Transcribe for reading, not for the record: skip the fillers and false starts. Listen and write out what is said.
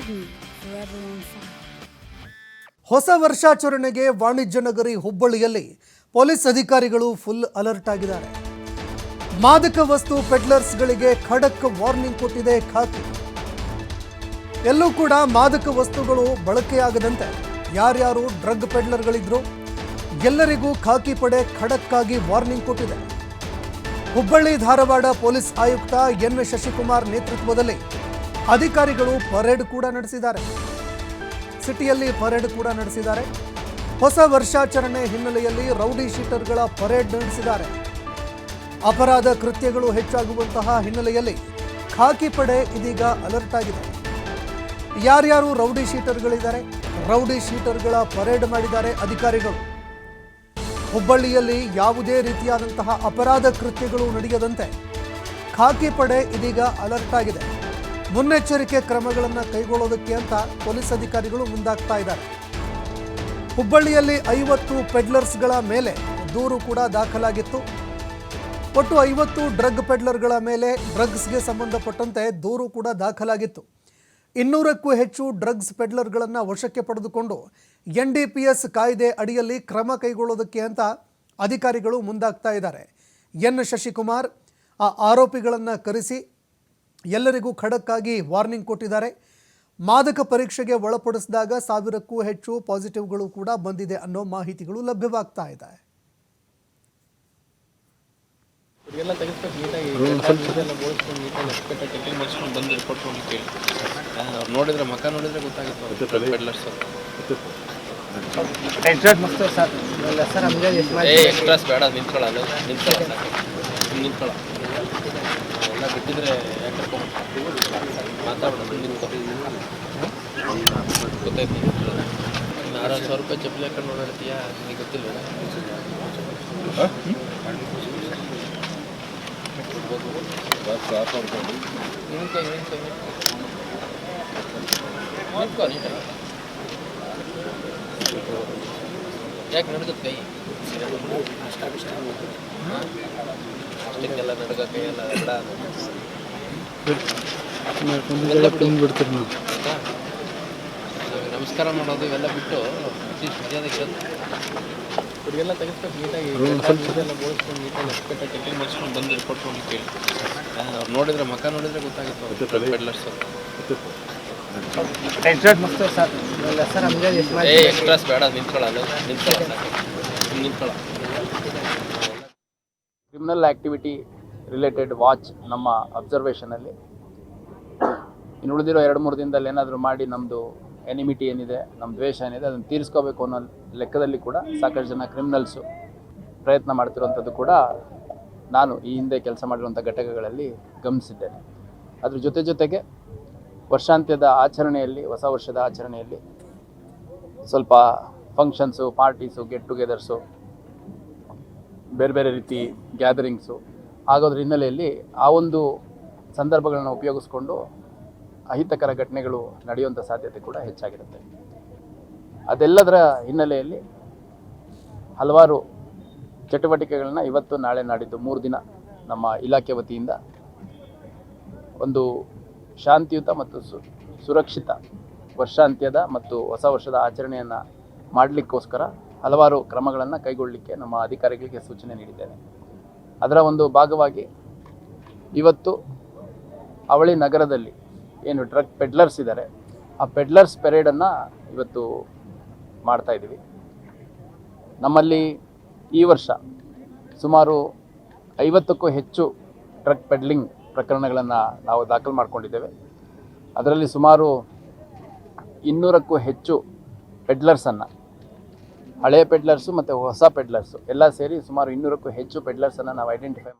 me forever on fire. ಹೊಸ ವರ್ಷಾಚರಣೆಗೆ ವಾಣಿಜ್ಯ ನಗರಿ ಹುಬ್ಬಳ್ಳಿಯಲ್ಲಿ ಪೊಲೀಸ್ ಅಧಿಕಾರಿಗಳು ಫುಲ್ ಅಲರ್ಟ್ ಆಗಿದ್ದಾರೆ. ಮಾದಕ ವಸ್ತು ಪೆಡ್ಲರ್ಸ್ಗಳಿಗೆ ಖಡಕ್ ವಾರ್ನಿಂಗ್ ಕೊಟ್ಟಿದೆ ಖಾಕಿ. ಎಲ್ಲೂ ಕೂಡ ಮಾದಕ ವಸ್ತುಗಳು ಬಳಕೆಯಾಗದಂತೆ ಯಾರ್ಯಾರು ಡ್ರಗ್ ಪೆಡ್ಲರ್ಗಳಿದ್ರು ಎಲ್ಲರಿಗೂ ಖಾಕಿ ಪಡೆ ಖಡಕ್ ಆಗಿ ವಾರ್ನಿಂಗ್ ಕೊಟ್ಟಿದೆ. ಹುಬ್ಬಳ್ಳಿ ಧಾರವಾಡ ಪೊಲೀಸ್ ಆಯುಕ್ತ ಎನ್ ಶಶಿಕುಮಾರ್ ನೇತೃತ್ವದಲ್ಲಿ ಅಧಿಕಾರಿಗಳು ಪರೇಡ್ ಕೂಡ ನಡೆಸಿದ್ದಾರೆ. ಸಿಟಿಯಲ್ಲಿ ಪರೇಡ್ ಕೂಡ ನಡೆಸಿದ್ದಾರೆ. ಹೊಸ ವರ್ಷಾಚರಣೆ ಹಿನ್ನೆಲೆಯಲ್ಲಿ ರೌಡಿ ಶೀಟರ್ಗಳ ಪರೇಡ್ ನಡೆಸಿದ್ದಾರೆ. ಅಪರಾಧ ಕೃತ್ಯಗಳು ಹೆಚ್ಚಾಗುವಂತಹ ಹಿನ್ನೆಲೆಯಲ್ಲಿ ಖಾಕಿ ಪಡೆ ಇದೀಗ ಅಲರ್ಟ್ ಆಗಿದೆ. ಯಾರ್ಯಾರು ರೌಡಿ ಶೀಟರ್ಗಳಿದ್ದಾರೆ, ರೌಡಿ ಶೀಟರ್ಗಳ ಪರೇಡ್ ಮಾಡಿದ್ದಾರೆ ಅಧಿಕಾರಿಗಳು. ಹುಬ್ಬಳ್ಳಿಯಲ್ಲಿ ಯಾವುದೇ ರೀತಿಯಾದಂತಹ ಅಪರಾಧ ಕೃತ್ಯಗಳು ನಡೆಯದಂತೆ ಖಾಕಿ ಪಡೆ ಇದೀಗ ಅಲರ್ಟ್ ಆಗಿದೆ. ಮುನ್ನೆಚ್ಚರಿಕೆ ಕ್ರಮಗಳನ್ನು ಕೈಗೊಳ್ಳೋದಕ್ಕೆ ಅಂತ ಪೊಲೀಸ್ ಅಧಿಕಾರಿಗಳು ಮುಂದಾಗ್ತಾ ಇದ್ದಾರೆ. ಹುಬ್ಬಳ್ಳಿಯಲ್ಲಿ 50 ಪೆಡ್ಲರ್ಸ್ಗಳ ಮೇಲೆ ದೂರು ಕೂಡ ದಾಖಲಾಗಿತ್ತು. ಒಟ್ಟು 50 ಡ್ರಗ್ ಪೆಡ್ಲರ್ಗಳ ಮೇಲೆ ಡ್ರಗ್ಸ್ಗೆ ಸಂಬಂಧಪಟ್ಟಂತೆ ದೂರು ಕೂಡ ದಾಖಲಾಗಿತ್ತು. 200ಕ್ಕೂ ಹೆಚ್ಚು ಡ್ರಗ್ಸ್ ಪೆಡ್ಲರ್ಗಳನ್ನು ವಶಕ್ಕೆ ಪಡೆದುಕೊಂಡು NDPS ಕಾಯ್ದೆ ಅಡಿಯಲ್ಲಿ ಕ್ರಮ ಕೈಗೊಳ್ಳೋದಕ್ಕೆ ಅಂತ ಅಧಿಕಾರಿಗಳು ಮುಂದಾಗ್ತಾ ಇದ್ದಾರೆ. ಎನ್ ಶಶಿಕುಮಾರ್ ಆ ಆರೋಪಿಗಳನ್ನು ಕರೆಸಿ ಎಲ್ಲರಿಗೂ ಖಡಕ್ಕಾಗಿ ವಾರ್ನಿಂಗ್ ಕೊಟ್ಟಿದ್ದಾರೆ. ಮಾದಕ ಪರೀಕ್ಷೆಗೆ ಒಳಪಡಿಸಿದಾಗ 1000ಕ್ಕೂ ಹೆಚ್ಚು ಪಾಸಿಟಿವ್ಗಳು ಕೂಡ ಬಂದಿದೆ ಅನ್ನೋ ಮಾಹಿತಿಗಳು ಲಭ್ಯವಾಗ್ತಾ ಇದೆ. ನೋಡಿದ್ರೆ ಮಕ್ಕ ನೋಡಿದ್ರೆ ಗೊತ್ತಾಗುತ್ತೆ. ಎಕ್ಸ್ಟ್ರಾಸ್ ಬೇಡ, ನಿಂತ್ಕೊಳ್ಳ ಎಲ್ಲ ಬಿಟ್ಟಿದ್ರೆ ಯಾಕೆ ಮಾತಾಡೋದು. ಗೊತ್ತಾಯ್ತು. 6,000 ರೂಪಾಯಿ ಚಪ್ಪಲಿ ಹಾಕೊಂಡು ಓಡಾಡ್ತೀಯಾ? ನಿಮಗೆ ಗೊತ್ತಿಲ್ಲ. ಯಾಕೆ ನಡ್ಗತ್ ಕೈ? ಅಷ್ಟಕ್ಕೆಲ್ಲ ನಡ್ಗ ಕೈ ಎಲ್ಲ ನಮಸ್ಕಾರ ಮಾಡೋದು ಇವೆಲ್ಲ ಬಿಟ್ಟು ಮರ್ಯಾದೆ ಇವ್ರಿಗೆಲ್ಲ ತೆಗೆಸ್ಬೇಕು ನೀಟಾಗಿ. ಎಲ್ಲ ಬೋಳಿಸ್ಕೊಂಡು ನೀಟಾಗಿ ಅಷ್ಟೇ ಟೆಕ್ನಿಕ್ ಮಾಡಿಸ್ಕೊಂಡು ಬಂದು ರಿಪೋರ್ಟ್ ಹೋಗ್ಲಿಕ್ಕೆ ಹೇಳಿ. ಅವ್ರು ನೋಡಿದ್ರೆ ಮಕ್ಕ ನೋಡಿದ್ರೆ ಗೊತ್ತಾಗುತ್ತೆ. ಪೆಡ್ಲರ್ಸ್ ಎಕ್ಸ್ಟ್ರಾಸ್ ಬೇಡ, ನಿಂತ್ಕೊಳ್ಳ. ಕ್ರಿಮಿನಲ್ ಆ್ಯಕ್ಟಿವಿಟಿ ರಿಲೇಟೆಡ್ ವಾಚ್ ನಮ್ಮ ಅಬ್ಸರ್ವೇಷನಲ್ಲಿ ಇನ್ನು ಉಳಿದಿರೋ 2-3 ದಿನದಲ್ಲಿ ಏನಾದರೂ ಮಾಡಿ ನಮ್ಮದು ಎನಿಮಿಟಿ ಏನಿದೆ, ನಮ್ಮ ದ್ವೇಷ ಏನಿದೆ ಅದನ್ನು ತೀರಿಸ್ಕೋಬೇಕು ಅನ್ನೋ ಲೆಕ್ಕದಲ್ಲಿ ಕೂಡ ಸಾಕಷ್ಟು ಜನ ಕ್ರಿಮಿನಲ್ಸು ಪ್ರಯತ್ನ ಮಾಡ್ತಿರೋವಂಥದ್ದು ಕೂಡ ನಾನು ಈ ಹಿಂದೆ ಕೆಲಸ ಮಾಡಿರುವಂಥ ಘಟಕಗಳಲ್ಲಿ ಗಮನಿಸಿದ್ದೇನೆ. ಅದ್ರ ಜೊತೆಗೆ ವರ್ಷಾಂತ್ಯದ ಆಚರಣೆಯಲ್ಲಿ, ಹೊಸ ವರ್ಷದ ಆಚರಣೆಯಲ್ಲಿ ಸ್ವಲ್ಪ ಫಂಕ್ಷನ್ಸು, ಪಾರ್ಟೀಸು, ಗೆಟ್ ಟುಗೆದರ್ಸು, ಬೇರೆ ಬೇರೆ ರೀತಿ ಗ್ಯಾದರಿಂಗ್ಸು ಆಗೋದ್ರ ಹಿನ್ನೆಲೆಯಲ್ಲಿ ಆ ಒಂದು ಸಂದರ್ಭಗಳನ್ನು ಉಪಯೋಗಿಸ್ಕೊಂಡು ಅಹಿತಕರ ಘಟನೆಗಳು ನಡೆಯುವಂಥ ಸಾಧ್ಯತೆ ಕೂಡ ಹೆಚ್ಚಾಗಿರುತ್ತೆ. ಅದೆಲ್ಲದರ ಹಿನ್ನೆಲೆಯಲ್ಲಿ ಹಲವಾರು ಚಟುವಟಿಕೆಗಳನ್ನ ಇವತ್ತು, ನಾಳೆ, ನಾಡಿದ್ದು 3 ದಿನ ನಮ್ಮ ಇಲಾಖೆ ವತಿಯಿಂದ ಒಂದು ಶಾಂತಿಯುತ ಮತ್ತು ಸುರಕ್ಷಿತ ವರ್ಷಾಂತ್ಯದ ಮತ್ತು ಹೊಸ ವರ್ಷದ ಆಚರಣೆಯನ್ನು ಮಾಡಲಿಕ್ಕೋಸ್ಕರ ಹಲವಾರು ಕ್ರಮಗಳನ್ನು ಕೈಗೊಳ್ಳಲಿಕ್ಕೆ ನಮ್ಮ ಅಧಿಕಾರಿಗಳಿಗೆ ಸೂಚನೆ ನೀಡಿದ್ದೇನೆ. ಅದರ ಒಂದು ಭಾಗವಾಗಿ ಇವತ್ತು ಅವಳಿ ನಗರದಲ್ಲಿ ಏನು ಡ್ರಗ್ ಪೆಡ್ಲರ್ಸ್ ಇದ್ದಾರೆ, ಆ ಪೆಡ್ಲರ್ಸ್ ಪೆರೇಡನ್ನು ಇವತ್ತು ಮಾಡ್ತಾಯಿದ್ದೀವಿ. ನಮ್ಮಲ್ಲಿ ಈ ವರ್ಷ ಸುಮಾರು 50ಕ್ಕೂ ಹೆಚ್ಚು ಡ್ರಗ್ ಪೆಡ್ಲಿಂಗ್ ಪ್ರಕರಣಗಳನ್ನು ನಾವು ದಾಖಲು ಮಾಡಿಕೊಂಡಿದ್ದೇವೆ. ಅದರಲ್ಲಿ ಸುಮಾರು 200ಕ್ಕೂ ಹೆಚ್ಚು ಪೆಡ್ಲರ್ಸನ್ನು, ಹಳೆಯ ಪೆಡ್ಲರ್ಸು ಮತ್ತು ಹೊಸ ಪೆಡ್ಲರ್ಸು ಎಲ್ಲ ಸೇರಿ ಸುಮಾರು 200ಕ್ಕೂ ಹೆಚ್ಚು ಪೆಡ್ಲರ್ಸನ್ನು ನಾವು ಐಡೆಂಟಿಫೈ